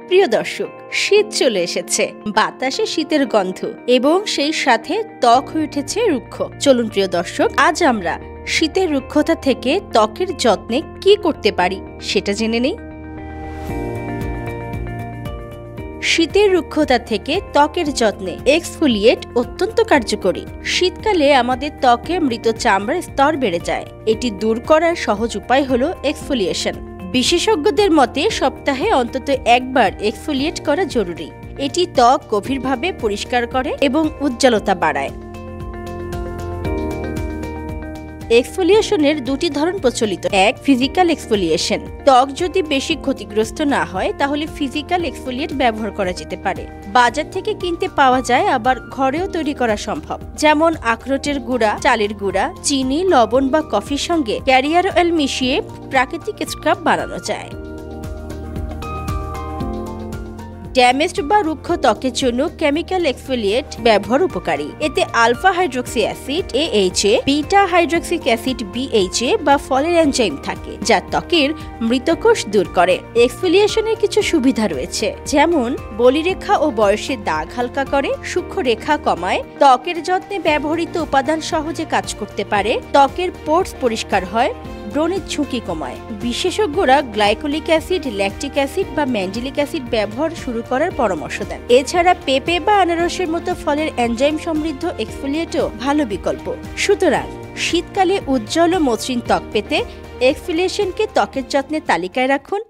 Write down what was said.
প্রিয় দর্শক, শীত চলে এসেছে, বাতাসে শীতের গন্ধ এবং সেই সাথে ত্বক হয়ে উঠেছে রুক্ষ। চলুন প্রিয় দর্শক, আজ আমরা শীতের রুক্ষতা থেকে ত্বকের যত্নে কি করতে পারি সেটা জেনে নেই। শীতের রুক্ষতা থেকে ত্বকের যত্নে এক্সফোলিয়েট অত্যন্ত কার্যকরী। শীতকালে আমাদের ত্বকে মৃত চামড়ার স্তর বেড়ে যায়। এটি দূর করার সহজ উপায় হলো এক্সফোলিয়েশন। বিশেষজ্ঞদের মতে সপ্তাহে অন্তত একবার এক্সফোলিয়েট করা জরুরি। এটি ত্বক গভীরভাবে পরিষ্কার করে এবং উজ্জ্বলতা বাড়ায়। এক্সফোলিয়েশনের দুটি ধরন প্রচলিত। এক, ফিজিক্যাল এক্সফোলিয়েশন। ত্বক যদি বেশি ক্ষতিগ্রস্ত না হয় তাহলে ফিজিক্যাল এক্সফোলিয়েট ব্যবহার করা যেতে পারে। বাজার থেকে কিনতে পাওয়া যায়, আবার ঘরেও তৈরি করা সম্ভব। যেমন আখরোটের গুঁড়া, চালের গুঁড়া, চিনি, লবণ বা কফির সঙ্গে ক্যারিয়ার অয়েল মিশিয়ে প্রাকৃতিক স্ক্রাব বানানো যায়। ড্যামেজড বা রুক্ষ ত্বকের জন্য কেমিক্যাল এক্সফোলিয়েট ব্যবহার উপকারী। এতে alpha hydroxy acid AHA, beta hydroxy acid BHA বা ফলের এনজাইম থাকে, যা ত্বকের মৃতকোষ দূর করে। এক্সফোলিয়েশনের কিছু সুবিধা রয়েছে, যেমন বলিরেখা ও বয়সের দাগ হালকা করে, সূক্ষ্ম রেখা কমায়, ত্বকের যত্নে ব্যবহৃত উপাদান সহজে কাজ করতে পারে, ত্বকের পোর্স পরিষ্কার হয়, ব্রণের ঝুঁকি কমায়। বিশেষজ্ঞরা গ্লাইকোলিক অ্যাসিড, ল্যাকটিক অ্যাসিড বা ম্যান্ডেলিক অ্যাসিড ব্যবহার শুরু করার পরামর্শ দেন। এছাড়া পেঁপে বা আনারসের মতো ফলের এনজাইম সমৃদ্ধ এক্সফোলিয়েটও ভালো বিকল্প। সুতরাং শীতকালে উজ্জ্বল ও মসৃণ ত্বক পেতে এক্সফোলিয়েশনকে ত্বকের যত্নের তালিকায় রাখুন।